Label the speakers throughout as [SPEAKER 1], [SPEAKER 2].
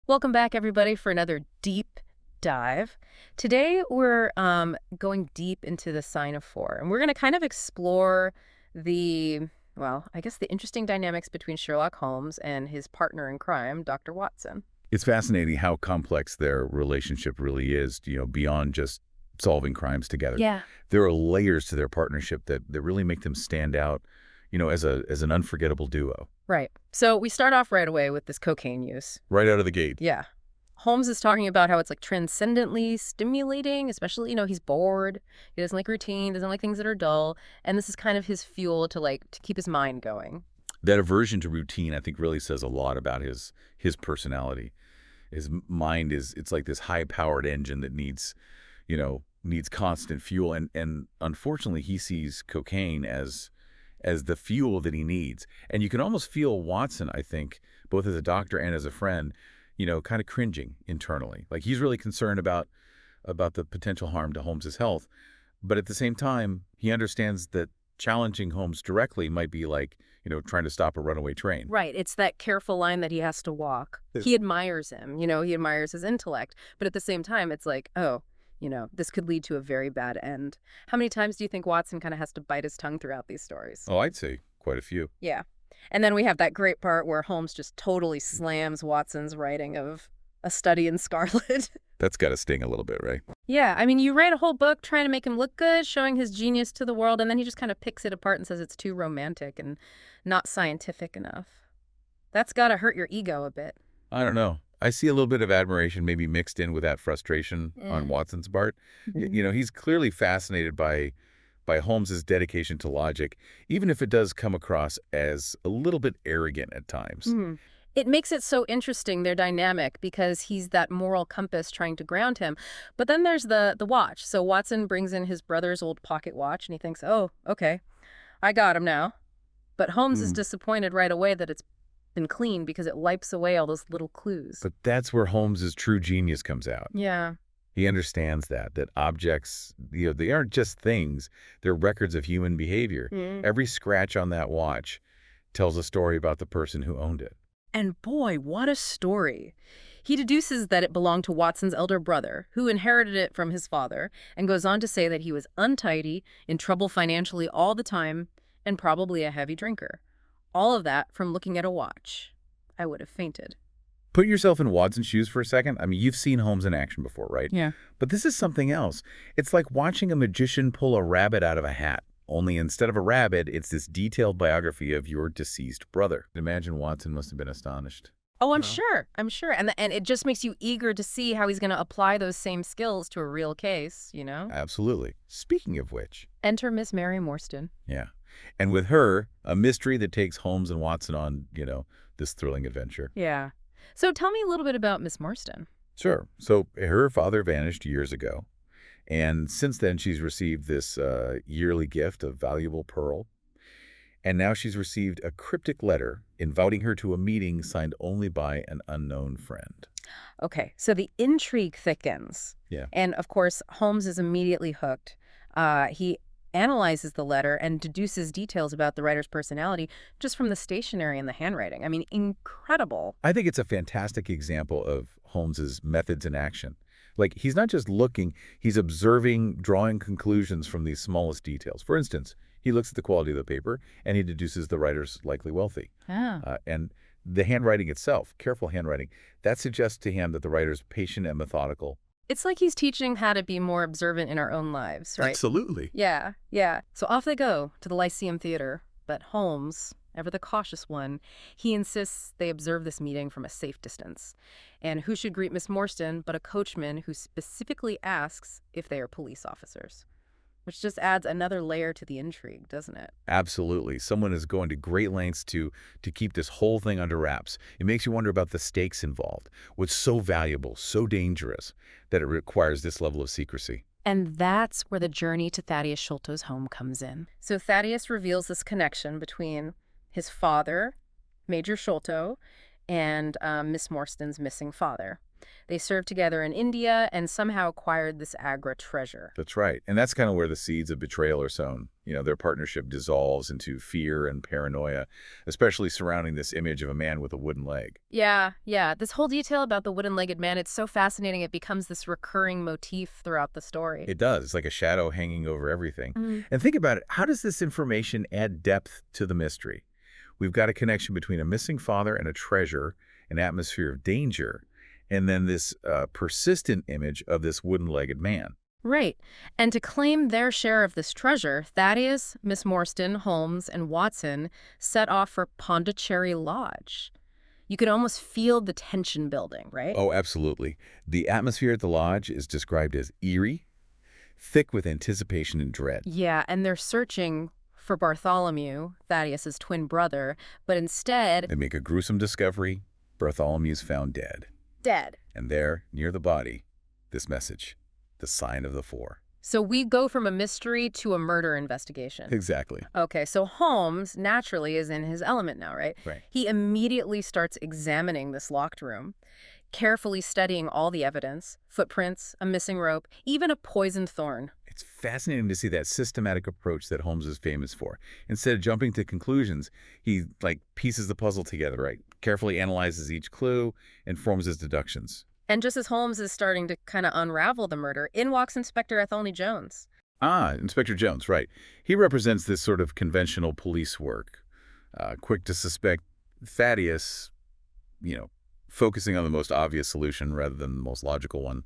[SPEAKER 1] Welcome back, everybody, for another deep dive. Today, we're going deep into the Thesignofthefour, and we're going to kind of explore I guess the interesting dynamics between Sherlock Holmes and his partner in crime, Dr. Watson.
[SPEAKER 2] It's fascinating how complex their relationship really is, beyond just solving crimes together.
[SPEAKER 1] Yeah.
[SPEAKER 2] There are layers to their partnership that really make them stand out, as an unforgettable duo.
[SPEAKER 1] Right. So we start off right away with this cocaine use.
[SPEAKER 2] Right out of the gate.
[SPEAKER 1] Yeah. Holmes is talking about how it's like transcendently stimulating, especially, he's bored. He doesn't like routine, doesn't like things that are dull. And this is kind of his fuel to keep his mind going.
[SPEAKER 2] That aversion to routine, I think, really says a lot about his personality. His mind it's like this high-powered engine that needs constant fuel. And unfortunately, he sees cocaine as the fuel that he needs. And you can almost feel Watson, I think, both as a doctor and as a friend, kind of cringing internally. Like he's really concerned about the potential harm to Holmes's health. But at the same time, he understands that challenging Holmes directly might be like, trying to stop a runaway train.
[SPEAKER 1] Right. It's that careful line that he has to walk. He admires him, he admires his intellect. But at the same time, it's like, oh, this could lead to a very bad end. How many times do you think Watson kind of has to bite his tongue throughout these stories?
[SPEAKER 2] Oh, I'd say quite a few.
[SPEAKER 1] Yeah. And then we have that great part where Holmes just totally slams Watson's writing of A Study in Scarlet.
[SPEAKER 2] That's got to sting a little bit, right?
[SPEAKER 1] Yeah. I mean, you write a whole book trying to make him look good, showing his genius to the world, and then he just kind of picks it apart and says it's too romantic and not scientific enough. That's got to hurt your ego a bit.
[SPEAKER 2] I don't know. I see a little bit of admiration maybe mixed in with that frustration on Watson's part. He's clearly fascinated by Holmes's dedication to logic, even if it does come across as a little bit arrogant at times.
[SPEAKER 1] It makes it so interesting, their dynamic, because he's that moral compass trying to ground him. But then there's the watch. So Watson brings in his brother's old pocket watch, and he thinks, oh, okay, I got him now. But Holmes is disappointed right away that it's been clean because it wipes away all those little clues.
[SPEAKER 2] But that's where Holmes's true genius comes out.
[SPEAKER 1] Yeah.
[SPEAKER 2] He understands that objects, they aren't just things. They're records of human behavior. Every scratch on that watch tells a story about the person who owned it.
[SPEAKER 1] And boy, what a story. He deduces that it belonged to Watson's elder brother, who inherited it from his father, and goes on to say that he was untidy, in trouble financially all the time, and probably a heavy drinker. All of that from looking at a watch. I would have fainted.
[SPEAKER 2] Put yourself in Watson's shoes for a second. I mean, you've seen Holmes in action before, right?
[SPEAKER 1] Yeah.
[SPEAKER 2] But this is something else. It's like watching a magician pull a rabbit out of a hat. Only instead of a rabbit, it's this detailed biography of your deceased brother. Imagine Watson must have been astonished.
[SPEAKER 1] Oh, I'm sure. And it just makes you eager to see how he's going to apply those same skills to a real case,
[SPEAKER 2] Absolutely. Speaking of which.
[SPEAKER 1] Enter Miss Mary Morstan.
[SPEAKER 2] Yeah. And with her, a mystery that takes Holmes and Watson on, this thrilling adventure.
[SPEAKER 1] Yeah. So tell me a little bit about Miss Morstan.
[SPEAKER 2] Sure. So her father vanished years ago. And since then, she's received this yearly gift of valuable pearl. And now she's received a cryptic letter inviting her to a meeting signed only by an unknown friend.
[SPEAKER 1] Okay, so the intrigue thickens.
[SPEAKER 2] Yeah.
[SPEAKER 1] And, of course, Holmes is immediately hooked. He analyzes the letter and deduces details about the writer's personality just from the stationery and the handwriting. I mean, incredible.
[SPEAKER 2] I think it's a fantastic example of Holmes's methods in action. Like, he's not just looking, he's observing, drawing conclusions from these smallest details. For instance, he looks at the quality of the paper, and he deduces the writer's likely wealthy. And the handwriting itself, careful handwriting, that suggests to him that the writer's patient and methodical.
[SPEAKER 1] It's like he's teaching how to be more observant in our own lives, right?
[SPEAKER 2] Absolutely.
[SPEAKER 1] Yeah. So off they go to the Lyceum Theater. But Holmes, ever the cautious one, he insists they observe this meeting from a safe distance. And who should greet Miss Morstan but a coachman who specifically asks if they are police officers? Which just adds another layer to the intrigue, doesn't it?
[SPEAKER 2] Absolutely. Someone is going to great lengths to keep this whole thing under wraps. It makes you wonder about the stakes involved. What's so valuable, so dangerous, that it requires this level of secrecy.
[SPEAKER 1] And that's where the journey to Thaddeus Sholto's home comes in. So Thaddeus reveals this connection between his father, Major Sholto, and Miss Morstan's missing father. They served together in India and somehow acquired this Agra treasure.
[SPEAKER 2] That's right. And that's kind of where the seeds of betrayal are sown. Their partnership dissolves into fear and paranoia, especially surrounding this image of a man with a wooden leg.
[SPEAKER 1] Yeah. This whole detail about the wooden-legged man, it's so fascinating. It becomes this recurring motif throughout the story.
[SPEAKER 2] It does. It's like a shadow hanging over everything.
[SPEAKER 1] Mm.
[SPEAKER 2] And think about it. How does this information add depth to the mystery? We've got a connection between a missing father and a treasure, an atmosphere of danger, and then this persistent image of this wooden-legged man.
[SPEAKER 1] Right. And to claim their share of this treasure, Thaddeus, Miss Morstan, Holmes, and Watson set off for Pondicherry Lodge. You could almost feel the tension building, right?
[SPEAKER 2] Oh, absolutely. The atmosphere at the lodge is described as eerie, thick with anticipation and dread.
[SPEAKER 1] Yeah, and they're searching for Bartholomew, Thaddeus's twin brother, but instead...
[SPEAKER 2] They make a gruesome discovery. Bartholomew's found dead.
[SPEAKER 1] Dead.
[SPEAKER 2] And there, near the body, this message, the sign of the four.
[SPEAKER 1] So we go from a mystery to a murder investigation.
[SPEAKER 2] Exactly.
[SPEAKER 1] Okay, so Holmes naturally is in his element now, right?
[SPEAKER 2] Right.
[SPEAKER 1] He immediately starts examining this locked room, carefully studying all the evidence, footprints, a missing rope, even a poisoned thorn.
[SPEAKER 2] It's fascinating to see that systematic approach that Holmes is famous for. Instead of jumping to conclusions, he pieces the puzzle together, right? Carefully analyzes each clue and forms his deductions.
[SPEAKER 1] And just as Holmes is starting to kind of unravel the murder, in walks Inspector Athelney Jones.
[SPEAKER 2] Ah, Inspector Jones, right. He represents this sort of conventional police work. Quick to suspect Thaddeus, focusing on the most obvious solution rather than the most logical one.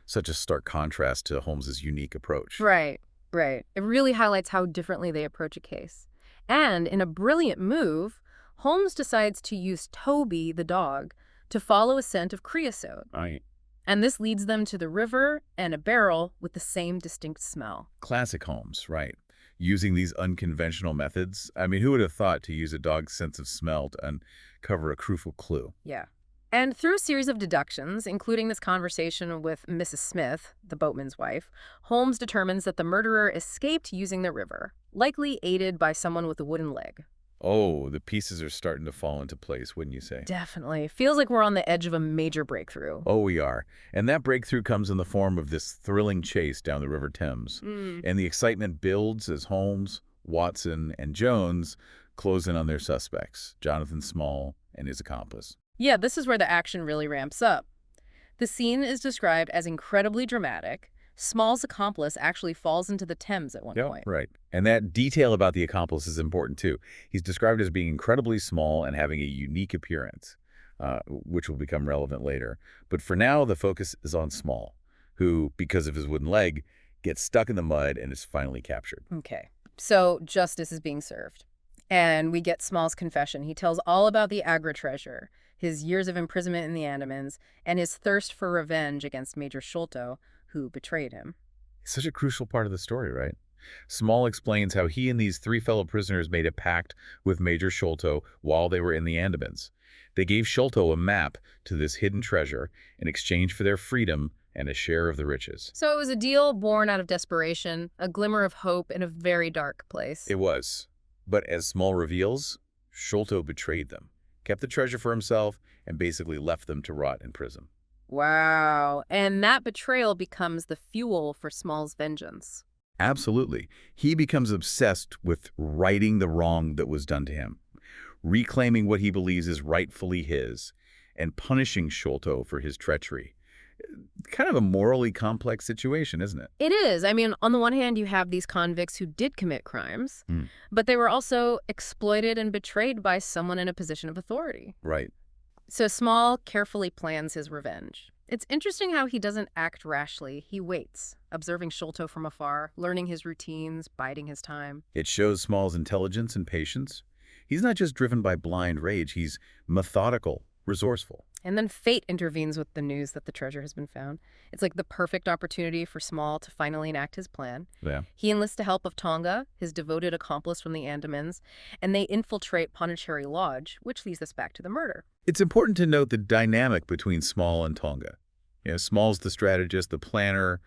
[SPEAKER 2] Such a stark contrast to Holmes's unique approach.
[SPEAKER 1] Right. It really highlights how differently they approach a case. And in a brilliant move, Holmes decides to use Toby, the dog, to follow a scent of creosote.
[SPEAKER 2] Right.
[SPEAKER 1] And this leads them to the river and a barrel with the same distinct smell.
[SPEAKER 2] Classic Holmes, right. Using these unconventional methods. I mean, who would have thought to use a dog's sense of smell to uncover a crucial clue?
[SPEAKER 1] Yeah. And through a series of deductions, including this conversation with Mrs. Smith, the boatman's wife, Holmes determines that the murderer escaped using the river, likely aided by someone with a wooden leg.
[SPEAKER 2] Oh, the pieces are starting to fall into place, wouldn't you say?
[SPEAKER 1] Definitely. Feels like we're on the edge of a major breakthrough.
[SPEAKER 2] Oh, we are. And that breakthrough comes in the form of this thrilling chase down the River Thames. And the excitement builds as Holmes, Watson, and Jones close in on their suspects, Jonathan Small and his accomplice.
[SPEAKER 1] Yeah, this is where the action really ramps up. The scene is described as incredibly dramatic. Small's accomplice actually falls into the Thames at one point.
[SPEAKER 2] Right. And that detail about the accomplice is important, too. He's described as being incredibly small and having a unique appearance, which will become relevant later. But for now, the focus is on Small, who, because of his wooden leg, gets stuck in the mud and is finally captured.
[SPEAKER 1] Okay. So justice is being served. And we get Small's confession. He tells all about the Agra treasure, his years of imprisonment in the Andamans, and his thirst for revenge against Major Sholto, who betrayed him.
[SPEAKER 2] Such a crucial part of the story, right? Small explains how he and these three fellow prisoners made a pact with Major Sholto while they were in the Andamans. They gave Sholto a map to this hidden treasure in exchange for their freedom and a share of the riches.
[SPEAKER 1] So it was a deal born out of desperation, a glimmer of hope in a very dark place.
[SPEAKER 2] It was. But as Small reveals, Sholto betrayed them, kept the treasure for himself, and basically left them to rot in prison.
[SPEAKER 1] Wow. And that betrayal becomes the fuel for Small's vengeance.
[SPEAKER 2] Absolutely. He becomes obsessed with righting the wrong that was done to him, reclaiming what he believes is rightfully his, and punishing Sholto for his treachery. Kind of a morally complex situation, isn't it?
[SPEAKER 1] It is. I mean, on the one hand, you have these convicts who did commit crimes, but they were also exploited and betrayed by someone in a position of authority.
[SPEAKER 2] Right.
[SPEAKER 1] So Small carefully plans his revenge. It's interesting how he doesn't act rashly. He waits, observing Sholto from afar, learning his routines, biding his time.
[SPEAKER 2] It shows Small's intelligence and patience. He's not just driven by blind rage. He's methodical, resourceful.
[SPEAKER 1] And then fate intervenes with the news that the treasure has been found. It's like the perfect opportunity for Small to finally enact his plan.
[SPEAKER 2] Yeah.
[SPEAKER 1] He enlists the help of Tonga, his devoted accomplice from the Andamans, and they infiltrate Pondicherry Lodge, which leads us back to the murder.
[SPEAKER 2] It's important to note the dynamic between Small and Tonga. Small's the strategist, the planner,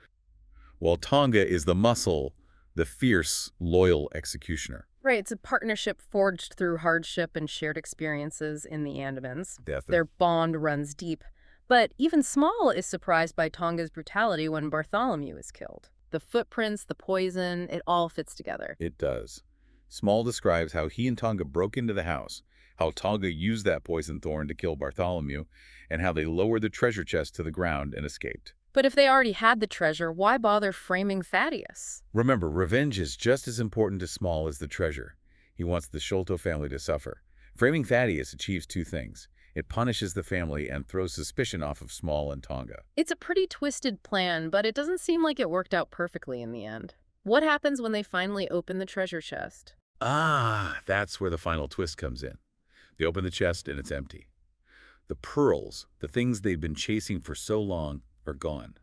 [SPEAKER 2] while Tonga is the muscle, the fierce, loyal executioner.
[SPEAKER 1] Right, it's a partnership forged through hardship and shared experiences in the Andamans.
[SPEAKER 2] Definitely.
[SPEAKER 1] Their bond runs deep. But even Small is surprised by Tonga's brutality when Bartholomew is killed. The footprints, the poison, it all fits together.
[SPEAKER 2] It does. Small describes how he and Tonga broke into the house, how Tonga used that poison thorn to kill Bartholomew, and how they lowered the treasure chest to the ground and escaped.
[SPEAKER 1] But if they already had the treasure, why bother framing Thaddeus?
[SPEAKER 2] Remember, revenge is just as important to Small as the treasure. He wants the Sholto family to suffer. Framing Thaddeus achieves two things. It punishes the family and throws suspicion off of Small and Tonga.
[SPEAKER 1] It's a pretty twisted plan, but it doesn't seem like it worked out perfectly in the end. What happens when they finally open the treasure chest?
[SPEAKER 2] Ah, that's where the final twist comes in. They open the chest and it's empty. The pearls, the things they've been chasing for so long, are gone.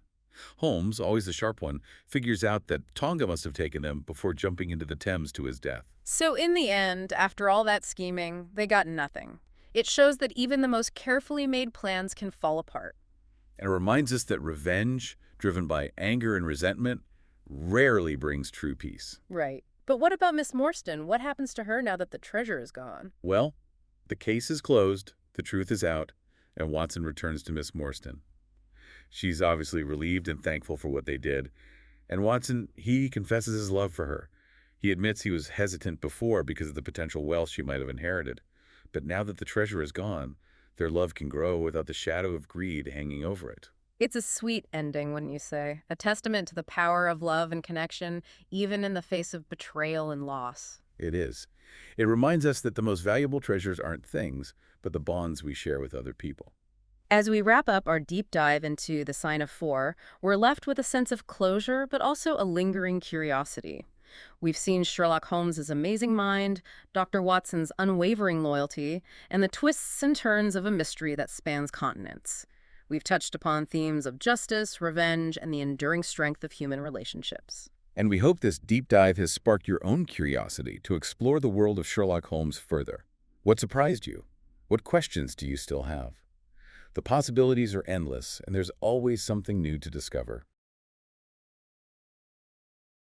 [SPEAKER 2] Holmes, always the sharp one, figures out that Tonga must have taken them before jumping into the Thames to his death.
[SPEAKER 1] So in the end, after all that scheming, they got nothing. It shows that even the most carefully made plans can fall apart.
[SPEAKER 2] And it reminds us that revenge, driven by anger and resentment, rarely brings true peace.
[SPEAKER 1] Right. But what about Miss Morstan? What happens to her now that the treasure is gone?
[SPEAKER 2] Well, the case is closed, the truth is out, and Watson returns to Miss Morstan. She's obviously relieved and thankful for what they did. And Watson, he confesses his love for her. He admits he was hesitant before because of the potential wealth she might have inherited. But now that the treasure is gone, their love can grow without the shadow of greed hanging over it.
[SPEAKER 1] It's a sweet ending, wouldn't you say? A testament to the power of love and connection, even in the face of betrayal and loss.
[SPEAKER 2] It is. It reminds us that the most valuable treasures aren't things, but the bonds we share with other people.
[SPEAKER 1] As we wrap up our deep dive into Thesignofthefour, we're left with a sense of closure, but also a lingering curiosity. We've seen Sherlock Holmes' amazing mind, Dr. Watson's unwavering loyalty, and the twists and turns of a mystery that spans continents. We've touched upon themes of justice, revenge, and the enduring strength of human relationships.
[SPEAKER 2] And we hope this deep dive has sparked your own curiosity to explore the world of Sherlock Holmes further. What surprised you? What questions do you still have? The possibilities are endless, and there's always something new to discover.